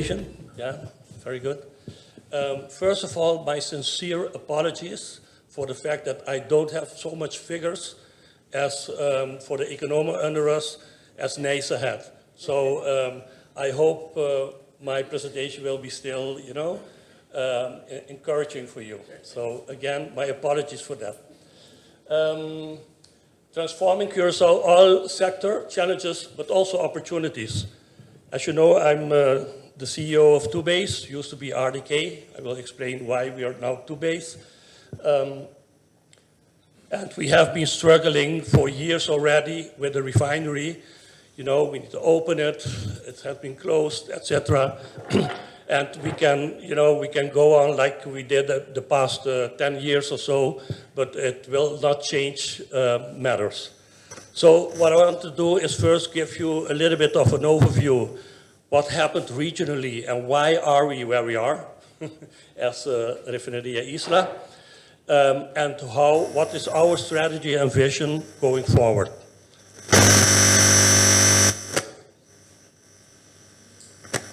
presentation. Yeah, very good. First of all, my sincere apologies for the fact that I don't have so much figures as for the economer under us as NICE had. So I hope my presentation will be still, you know, encouraging for you. So again, my apologies for that. Transforming Curaçao, all sector challenges, but also opportunities. As you know, I'm the CEO of TwoBase, used to be RDK. I will explain why we are now TwoBase. And we have been struggling for years already with the refinery. You know, we need to open it, it has been closed, etc. And we can, you know, we can go on like we did the past 10 years or so, but it will not change matters. So what I want to do is first give you a little bit of an overview, what happened regionally and why are we where we are as Refinería Isla, and what is our strategy and vision going forward.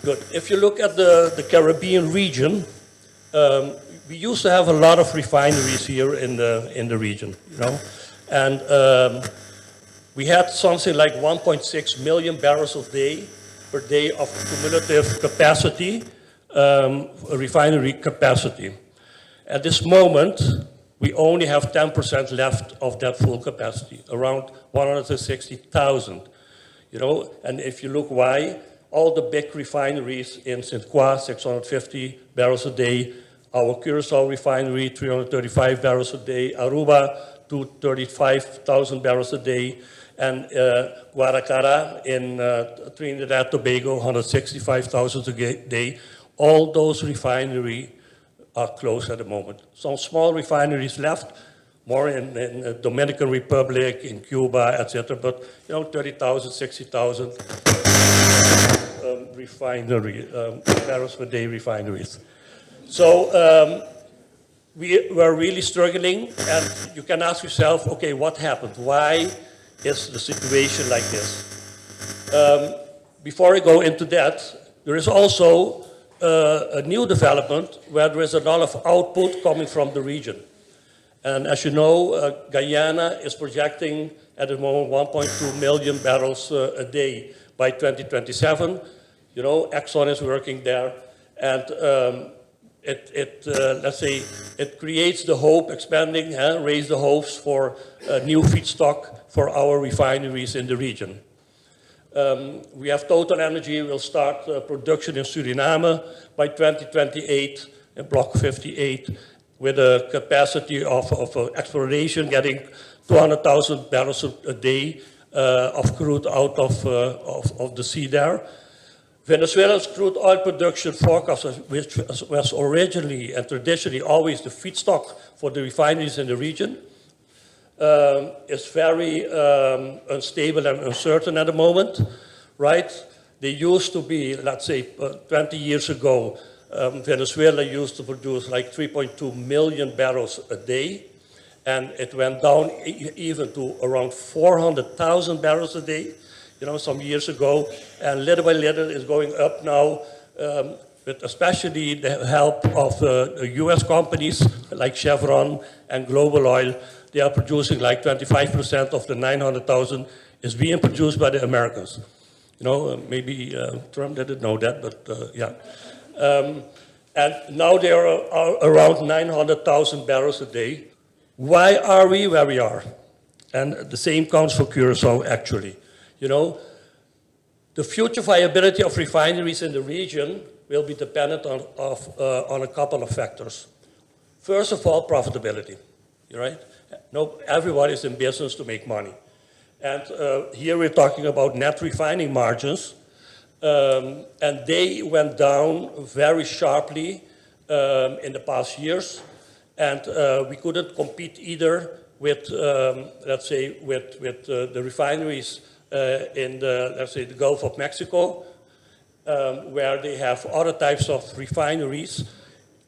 Good. If you look at the Caribbean region, we used to have a lot of refineries here in the region, you know, and we had something like 1.6 million barrels per day of cumulative capacity, refinery capacity. At this moment, we only have 10% left of that full capacity, around 160,000, you know, and if you look why, all the big refineries in St. Croix, 650 barrels a day, our Curaçao refinery, 335 barrels a day, Aruba, 235,000 barrels a day, and Guaracara in Trinidad Tobago, 165,000 a day. All those refineries are closed at the moment. Some small refineries left, more in the Dominican Republic, in Cuba, etc. But you know, 30,000, 60,000 barrels per day refineries. So we were really struggling, and you can ask yourself, okay, what happened? Why is the situation like this? Before I go into that, there is also a new development where there is a lot of output coming from the region. And as you know, Guyana is projecting at the moment 1.2 million barrels a day by 2027. You know, Exxon is working there, and let's say, it creates the hope, expanding, raise the hopes for new feedstock for our refineries in the region. We have Total Energy will start production in Suriname by 2028 in Block 58 with a capacity of exploration getting 200,000 barrels a day of crude out of the sea there. Venezuela's crude oil production forecast, which was originally and traditionally always the feedstock for the refineries in the region, is very unstable and uncertain at the moment, right? They used to be, let's say, 20 years ago, Venezuela used to produce like 3.2 million barrels a day, and it went down even to around 400,000 barrels a day, you know, some years ago, and little by little is going up now, with especially the help of US companies like Chevron and Global Oil. They are producing like 25% of the 900,000 is being produced by the Americans. You know, maybe Trump didn't know that, but yeah. And now they are around 900,000 barrels a day. Why are we where we are? And the same counts for Curaçao, actually. You know, the future viability of refineries in the region will be dependent on a couple of factors. First of all, profitability, right? No, everybody is in business to make money. And here we're talking about net refining margins, and they went down very sharply in the past years, and we couldn't compete either with, let's say, with the refineries in the, let's say, the Gulf of Mexico, where they have other types of refineries,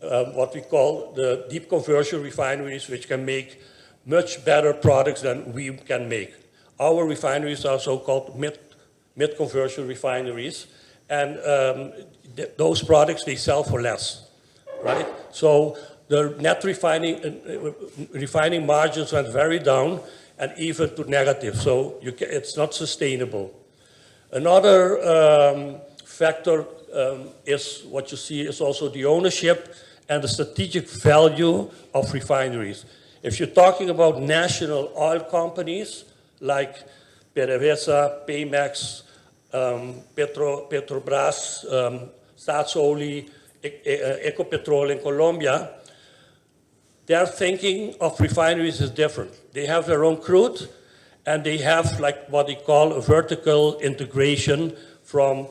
what we call the deep conversion refineries, which can make much better products than we can make. Our refineries are so-called mid-conversion refineries, and those products they sell for less, right? So the net refining margins went very down and even to negative, so it's not sustainable. Another factor is what you see is also the ownership and the strategic value of refineries. If you're talking about national oil companies like PDVSA, Pemex, Petrobras, Staatsolie, Ecopetrol in Colombia, their thinking of refineries is different. They have their own crude, and they have like what they call a vertical integration from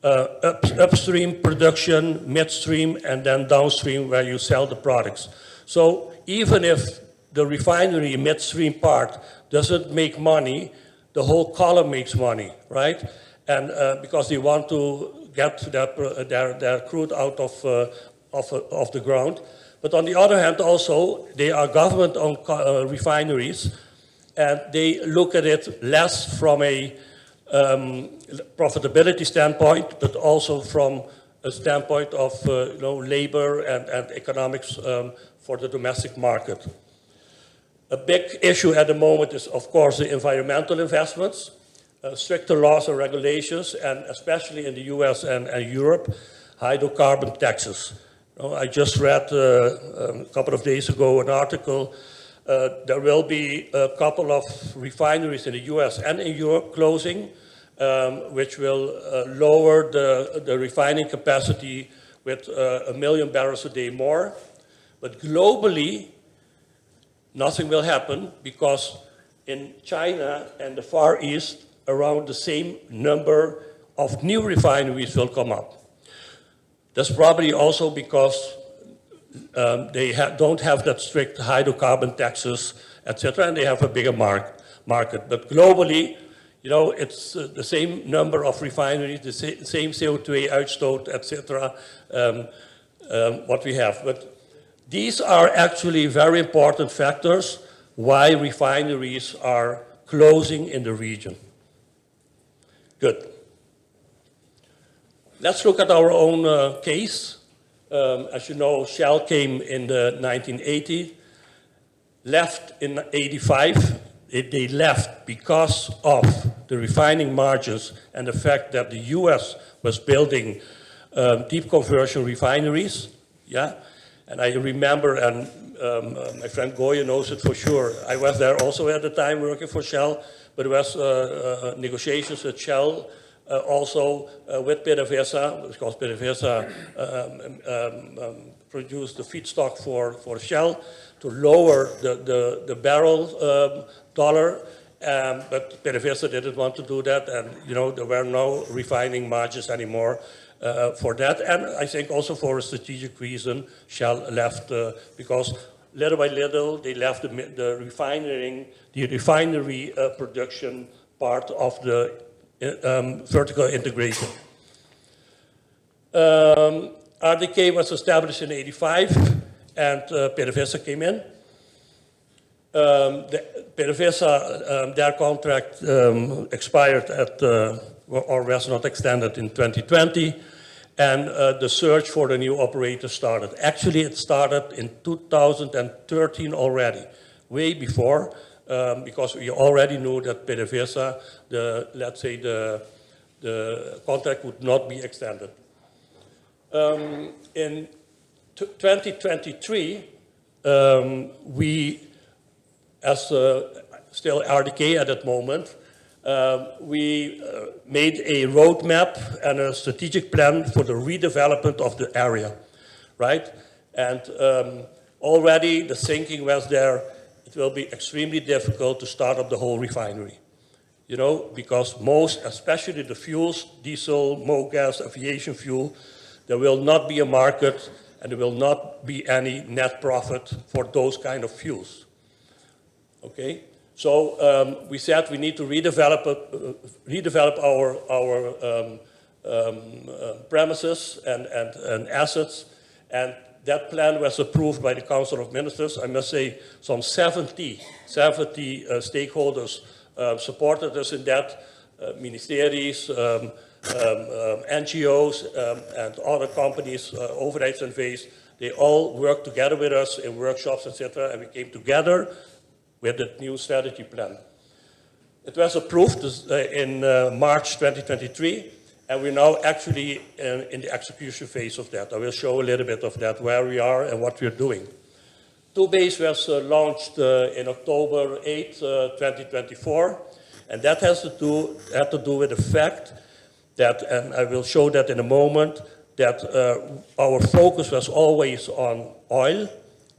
upstream production, midstream, and then downstream where you sell the products. So even if the refinery midstream part doesn't make money, the whole column makes money, right? And because they want to get their crude out of the ground. But on the other hand, also, they are government-owned refineries, and they look at it less from a profitability standpoint, but also from a standpoint of labor and economics for the domestic market. A big issue at the moment is, of course, the environmental investments, stricter laws and regulations, and especially in the US and Europe, hydrocarbon taxes. I just read a couple of days ago an article. There will be a couple of refineries in the US and in Europe closing, which will lower the refining capacity with 1 million barrels a day more. But globally, nothing will happen because in China and the Far East, around the same number of new refineries will come up. That's probably also because they don't have that strict hydrocarbon taxes, etc., and they have a bigger market. But globally, it's the same number of refineries, the same CO2 uitstoot, etc., what we have. But these are actually very important factors why refineries are closing in the region. Good. Let's look at our own case. As you know, Shell came in the 1980s, left in 85. They left because of the refining margins and the fact that the US was building deep conversion refineries. Yeah, and I remember, and my friend Goye knows it for sure. I was there also at the time working for Shell, but there was negotiations with Shell. Also with PDVSA, because PDVSA produced the feedstock for Shell to lower the barrel dollar, but PDVSA didn't want to do that, and there were no refining margins anymore for that, and I think also for a strategic reason, Shell left because little by little they left the refinery production part of the vertical integration. RDK was established in 85 and PDVSA came in. PDVSA, their contract expired or was not extended in 2020, and the search for the new operator started. Actually, it started in 2013 already, way before, because we already knew that PDVSA, let's say the contract would not be extended. In 2023, we, as still RDK at that moment, we made a roadmap and a strategic plan for the redevelopment of the area, right? And already the thinking was there, it will be extremely difficult to start up the whole refinery. Because most, especially the fuels, diesel, mogas, aviation fuel, there will not be a market and there will not be any net profit for those kind of fuels. Okay, so we said we need to redevelop our premises and assets, and that plan was approved by the Council of Ministers. I must say some 70 stakeholders supported us in that, ministeries, NGOs and other companies, overheidsNV's, they all work together with us in workshops, etc., and we came together with the new strategy plan. It was approved in March 2023, and we're now actually in the execution phase of that. I will show a little bit of that, where we are and what we're doing. 2Base was launched in October 8, 2024, and that had to do with the fact that, and I will show that in a moment, that our focus was always on oil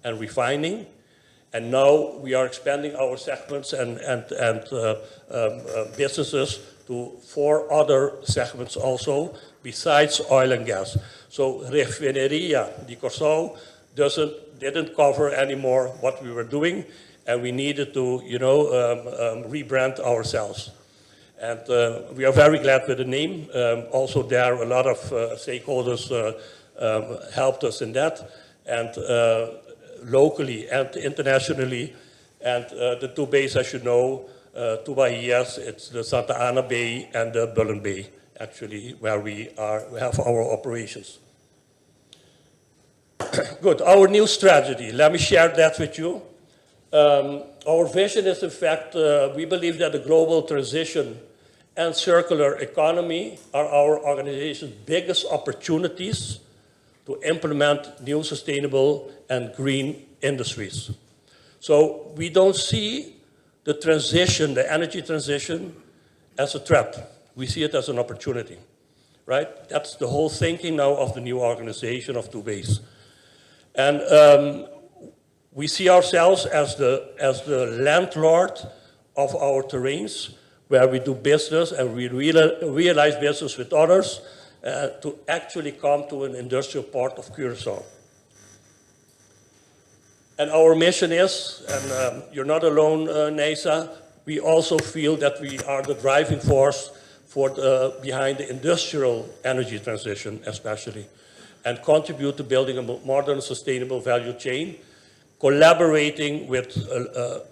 and refining, and now we are expanding our segments and businesses to 4 other segments also, besides oil and gas. So Refineria di Curaçao didn't cover anymore what we were doing, and we needed to, rebrand ourselves. And we are very glad with the name. Also there, a lot of stakeholders helped us in that, and locally and internationally. And the 2 bays, as you know, 2 Bahias, it's the Santa Ana Bay and the Bullen Bay, actually, where we have our operations. Good, our new strategy, let me share that with you. Our vision is, in fact, we believe that the global transition and circular economy are our organization's biggest opportunities to implement new sustainable and green industries. So we don't see the transition, the energy transition, as a threat. We see it as an opportunity, right? That's the whole thinking now of the new organization of 2Base. And we see ourselves as the landlord of our terrains, where we do business and we realize business with others to actually come to an industrial port of Curaçao. And our mission is, and you're not alone, NASA, we also feel that we are the driving force behind the industrial energy transition, especially, and contribute to building a modern, sustainable value chain, collaborating with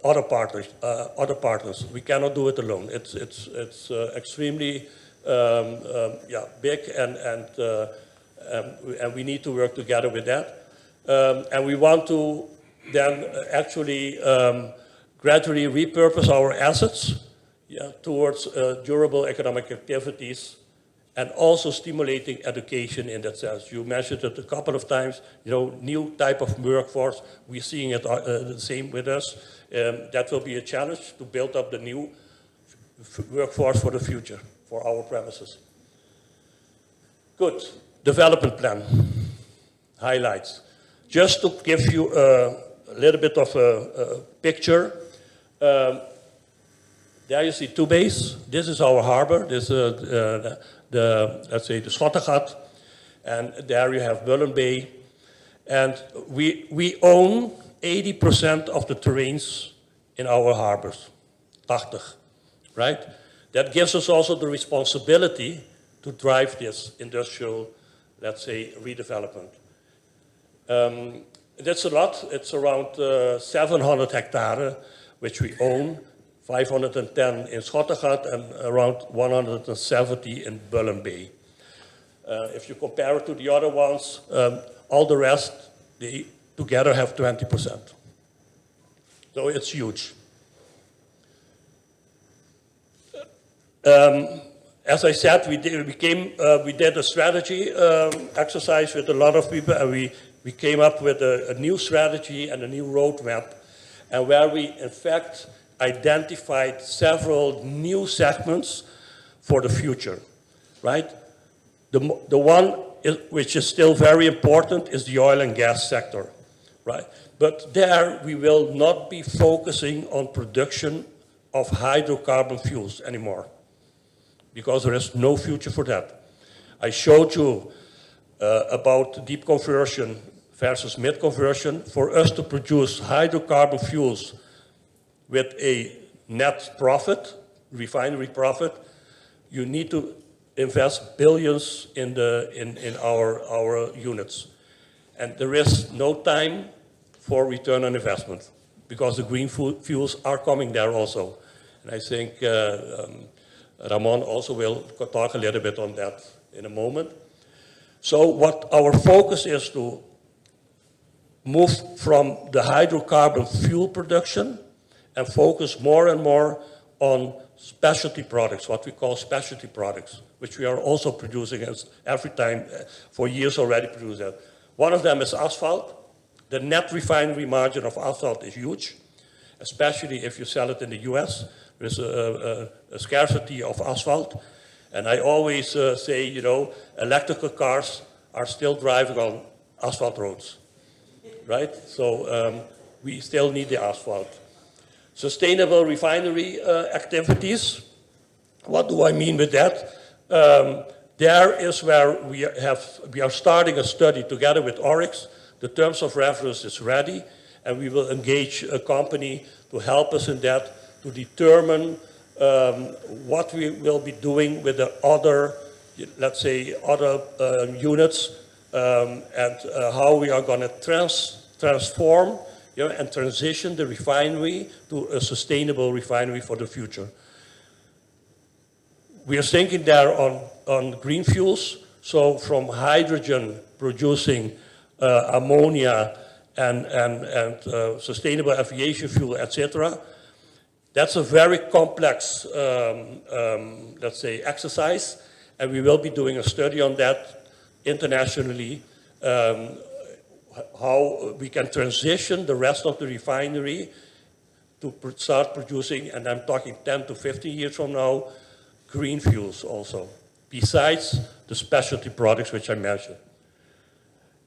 other partners. We cannot do it alone. It's extremely big, and we need to work together with that. And we want to then actually gradually repurpose our assets towards durable economic activities, and also stimulating education in that sense. You mentioned it a couple of times, new type of workforce. We're seeing it the same with us. That will be a challenge to build up the new workforce for the future, for our premises. Good, development plan, highlights. Just to give you a little bit of a picture, there you see 2Base. This is our harbor. This is let's say the Schottengat, and there you have Bullen Bay. And we own 80% of the terrains in our harbors, 80, right? That gives us also the responsibility to drive this industrial, let's say, redevelopment. That's a lot. It's around 700 hectares, which we own, 510 in Schottengat and around 170 in Bullen Bay. If you compare it to the other ones, all the rest, they together have 20%. So it's huge. As I said, we did a strategy exercise with a lot of people, and we came up with a new strategy and a new roadmap, and where we, in fact, identified several new segments for the future, right? The one which is still very important is the oil and gas sector, right? But there we will not be focusing on production of hydrocarbon fuels anymore, because there is no future for that. I showed you about deep conversion versus mid conversion. For us to produce hydrocarbon fuels with a net profit, refinery profit, you need to invest billions in our units. And there is no time for return on investment, because the green fuels are coming there also. And I think Ramon also will talk a little bit on that in a moment. So what our focus is to move from the hydrocarbon fuel production and focus more and more on specialty products, what we call specialty products, which we are also producing as every time for years already produce that. One of them is asphalt. The net refinery margin of asphalt is huge, especially if you sell it in the US. There's a scarcity of asphalt. And I always say, you know, electrical cars are still driving on asphalt roads, right? So we still need the asphalt. Sustainable refinery activities. What do I mean with that? There is where we are starting a study together with Oryx. The terms of reference is ready, and we will engage a company to help us in that, to determine what we will be doing with the other, let's say, other units, and how we are going to transform, you know, and transition the refinery to a sustainable refinery for the future. We are thinking there on green fuels, so from hydrogen producing ammonia and sustainable aviation fuel, etc. That's a very complex, let's say, exercise, and we will be doing a study on that internationally, how we can transition the rest of the refinery to start producing, and I'm talking 10 to 15 years from now, green fuels also, besides the specialty products which I mentioned.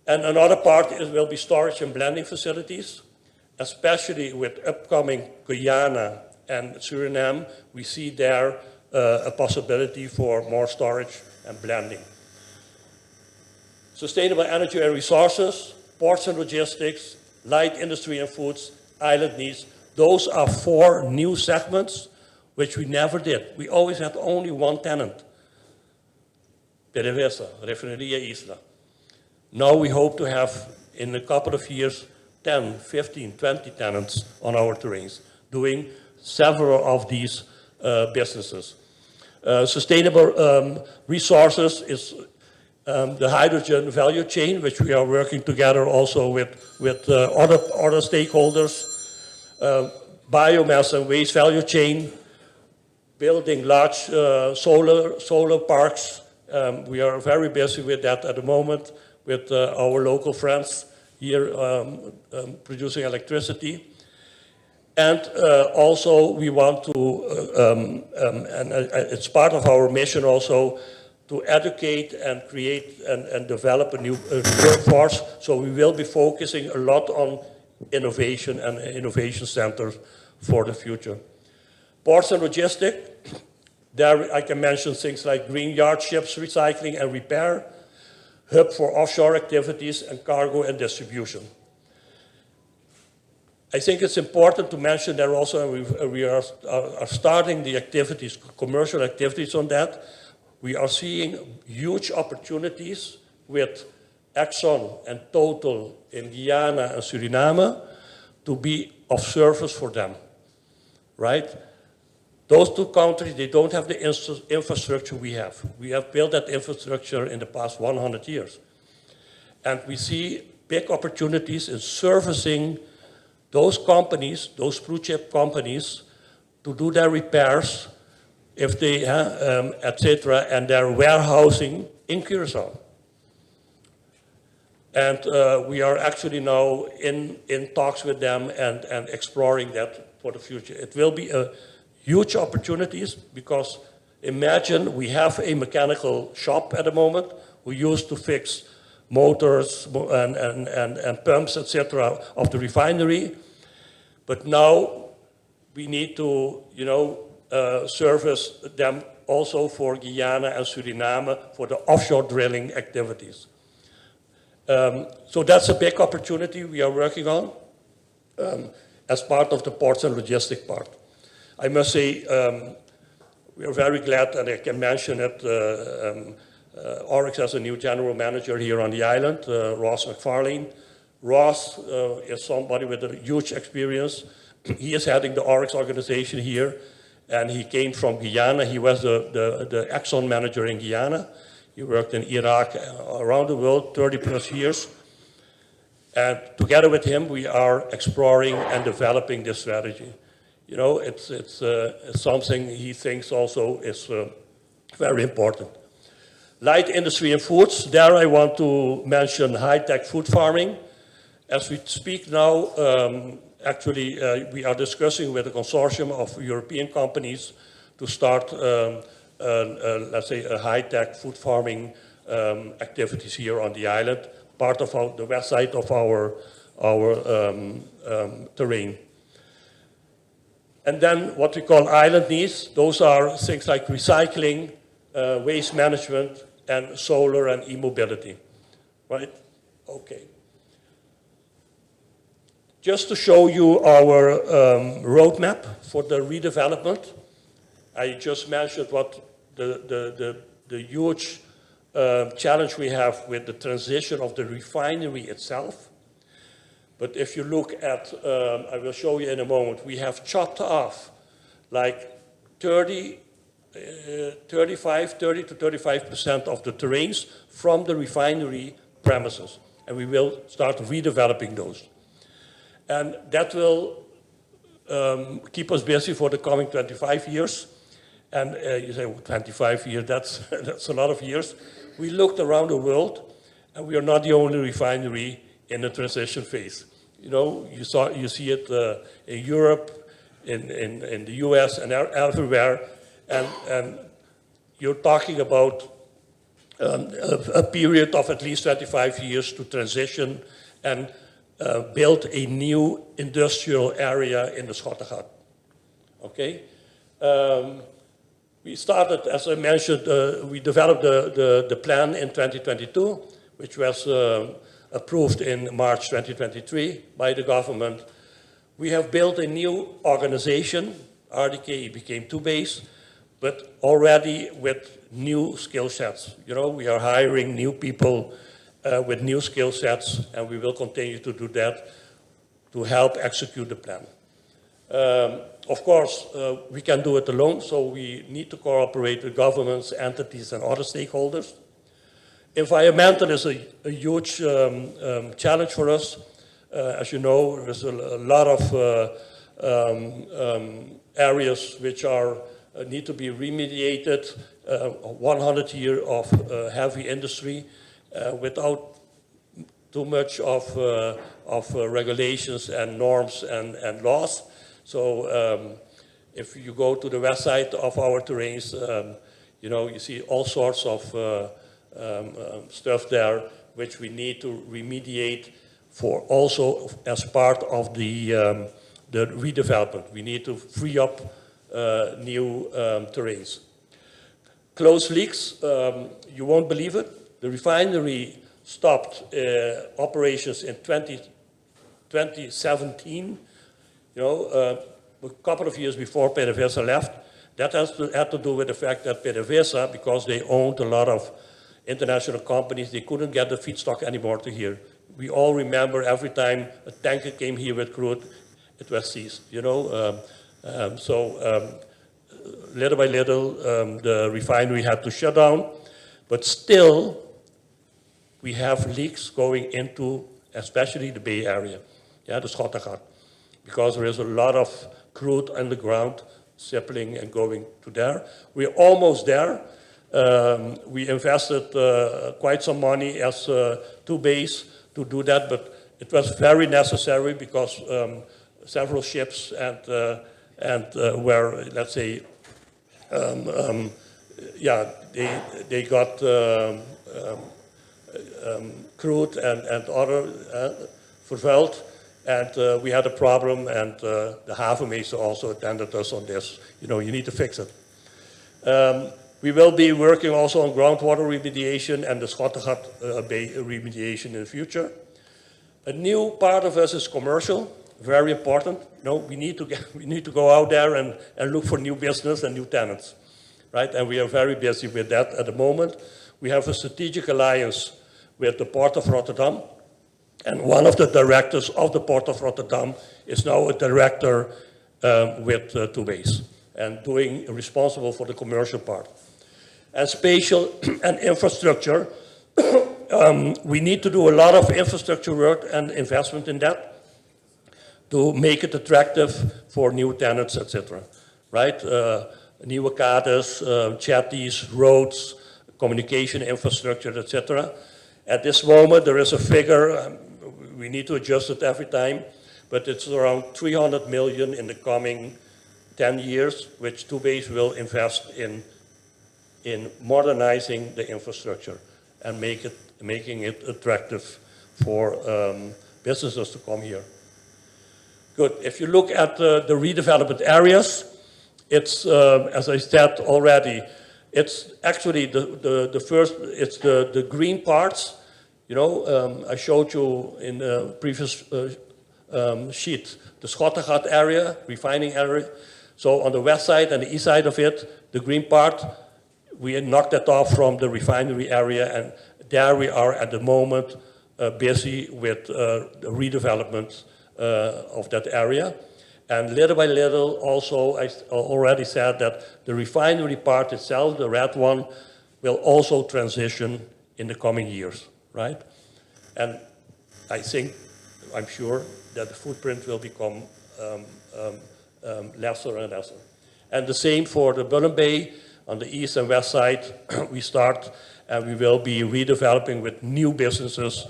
And another part will be storage and blending facilities, especially with upcoming Guyana and Suriname. We see there a possibility for more storage and blending. Sustainable energy and resources, ports and logistics, light industry and foods, island needs. Those are 4 new segments which we never did. We always had only one tenant, PDVSA, Refinería Isla. Now we hope to have, in a couple of years, 10, 15, 20 tenants on our terrains, doing several of these businesses. Sustainable resources is the hydrogen value chain, which we are working together also with other stakeholders. Biomass and waste value chain, building large solar parks. We are very busy with that at the moment, with our local friends here producing electricity. And also we want to, and it's part of our mission also, to educate and create and develop a new workforce. So we will be focusing a lot on innovation and innovation centers for the future. Ports and logistics, there I can mention things like green yard ships, recycling and repair, hub for offshore activities, and cargo and distribution. I think it's important to mention there also, and we are starting the activities, commercial activities on that. We are seeing huge opportunities with Exxon and Total in Guyana and Suriname to be of service for them, right? Those 2 countries, they don't have the infrastructure we have. We have built that infrastructure in the past 100 years. And we see big opportunities in servicing those companies, those blue chip companies, to do their repairs, if they, etc., and their warehousing in Curaçao. And we are actually now in talks with them and exploring that for the future. It will be a huge opportunities, because imagine we have a mechanical shop at the moment who used to fix motors and pumps, etc., of the refinery. But now we need to, you know, service them also for Guyana and Suriname for the offshore drilling activities. So that's a big opportunity we are working on as part of the ports and logistic part. I must say, we are very glad, and I can mention it, Oryx has a new general manager here on the island, Ross McFarlane. Ross is somebody with a huge experience. He is heading the Oryx organization here, And he came from Guyana. He was the Exxon manager in Guyana. He worked in Iraq, around the world, 30 plus years. And together with him, we are exploring and developing this strategy. You know, it's something he thinks also is very important. Light industry and foods, there I want to mention high-tech food farming. As we speak now, actually we are discussing with a consortium of European companies to start, let's say, a high-tech food farming activities here on the island, part of the west side of our terrain. And then what we call island needs, those are things like recycling, waste management, and solar and e-mobility, right? Okay. Just to show you our roadmap for the redevelopment, I just mentioned what the huge challenge we have with the transition of the refinery itself. But if you look at, I will show you in a moment, we have chopped off like 30 to 35% of the terrains from the refinery premises. And we will start redeveloping those. And that will keep us busy for the coming 25 years. And you say, well, 25 years, that's a lot of years. We looked around the world, and we are not the only refinery in the transition phase. You know, you see it in Europe, in the US, and everywhere. And you're talking about a period of at least 25 years to transition and build a new industrial area in the Schottengat. Okay? We started, as I mentioned, we developed the plan in 2022, which was approved in March 2023 by the government. We have built a new organization. RDK became 2base, but already with new skill sets. You know, we are hiring new people with new skill sets, and we will continue to do that to help execute the plan. Of course, we can do it alone, so we need to cooperate with governments, entities, and other stakeholders. Environmental is a huge challenge for us. As you know, there's a lot of areas which need to be remediated, 100 years of heavy industry without too much of regulations and norms and laws. So if you go to the west side of our terrains, you know, you see all sorts of stuff there which we need to remediate for also as part of the redevelopment. We need to free up new terrains. Closed leaks, you won't believe it. The refinery stopped operations in 2017, you know, a couple of years before PDVSA left. That had to do with the fact that PDVSA, because they owned a lot of international companies, they couldn't get the feedstock anymore to here. We all remember every time a tanker came here with crude, it was seized, you know. Little by little, the refinery had to shut down, but still, we have leaks going into, especially the Bay Area, yeah, the Schottengat, because there is a lot of crude underground sippling and going to there. We're almost there. We invested quite some money as 2base to do that, but it was very necessary because several ships were, let's say, yeah, they got crude and other vervuild, and we had a problem, and the havenmeester also attended us on this. You know, you need to fix it. We will be working also on groundwater remediation and the Schottengat Bay remediation in the future. A new part of us is commercial, very important. You know, we need to go out there and look for new business and new tenants, right? And we are very busy with that at the moment. We have a strategic alliance with the Port of Rotterdam, and one of the directors of the Port of Rotterdam is now a director with 2base. and responsible for the commercial part. And spatial and infrastructure, we need to do a lot of infrastructure work and investment in that to make it attractive for new tenants, etc. Right? Nieuwe kaders, chatties, roads, communication infrastructure, etc. At this moment, there is a figure, we need to adjust it every time, but it's around 300 million in the coming 10 years, which Toebase will invest in modernizing the infrastructure and making it attractive for businesses to come here. Good. If you look at the redevelopment areas, it's, as I said already, it's actually the first, it's the green parts. You know, I showed you in the previous sheet, the Schottengat area, refining area. So on the west side and the east side of it, the green part, we knocked that off from the refinery area, and there we are at the moment busy with the redevelopment of that area. And little by little, also, I already said that the refinery part itself, the red one, will also transition in the coming years, right? And I think, I'm sure, that the footprint will become lesser and lesser. And the same for the Bullen Bay. On the east and west side, we start, and we will be redeveloping with new businesses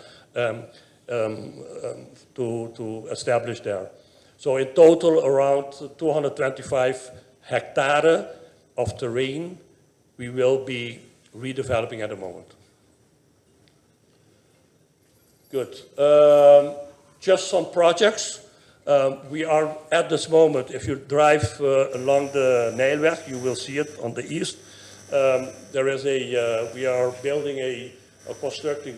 to establish there. So in total, around 225 hectares of terrain we will be redeveloping at the moment. Good. Just some projects. We are at this moment, if you drive along the Nijlweg, you will see it on the east. There is we are building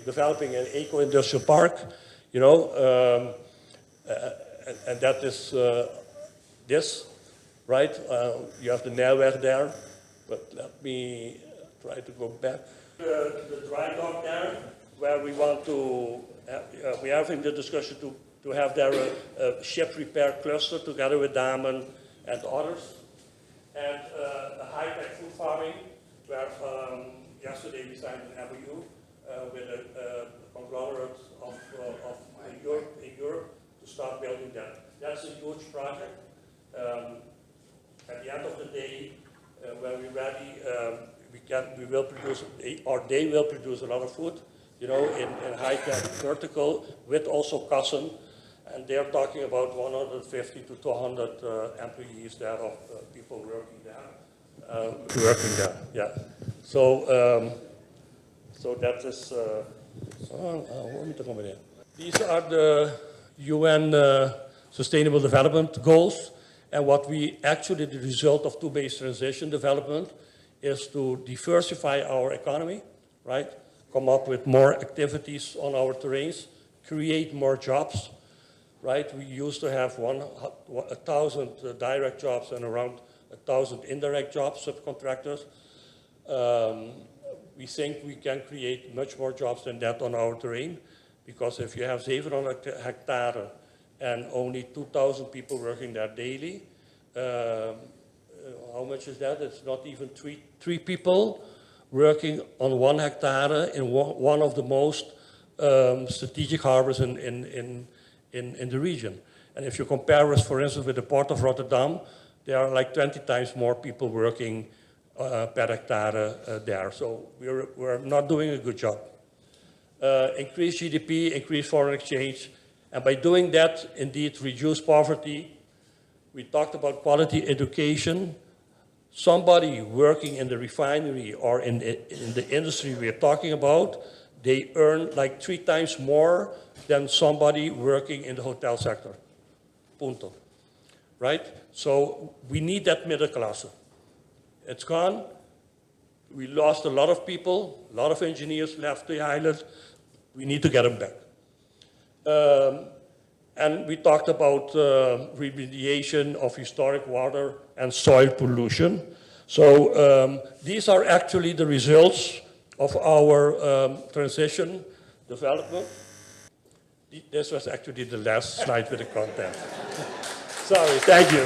developing an eco-industrial park, you know, and that is this, right? You have the Nijlweg there, but let me try to go back. The dry dock there, where we want to, we're having the discussion to have there a ship repair cluster together with Damen and others. And the high-tech food farming, where yesterday we signed an MOU with a conglomerate in Europe to start building that. That's a huge project. At the end of the day, when we're ready, we will produce, or they will produce a lot of food, you know, in high-tech vertical with also Kassen. And they're talking about 150 to 200 employees there, of people working there. Yeah. So, so that is. These are the UN Sustainable Development Goals, and what we actually, the result of Toebase transition development, is to diversify our economy, right? Come up with more activities on our terrains, create more jobs. Right, we used to have 1,000 direct jobs and around 1,000 indirect jobs, subcontractors. We think we can create much more jobs than that on our terrain, because if you have 700 hectares and only 2,000 people working there daily, how much is that? It's not even three people working on 1 hectare in one of the most strategic harbors in the region. And if you compare us, for instance, with the Port of Rotterdam, there are like 20 times more people working per hectare there. So we're not doing a good job. Increase GDP, increase foreign exchange, and by doing that, indeed, reduce poverty. We talked about quality education. Somebody working in the refinery or in the industry we're talking about, they earn like 3 times more than somebody working in the hotel sector. Punto. Right? So we need that middle class. It's gone. We lost a lot of people, a lot of engineers left the island. We need to get them back. And we talked about remediation of historic water and soil pollution. So these are actually the results of our transition development. This was actually the last slide with the content. Sorry, thank you.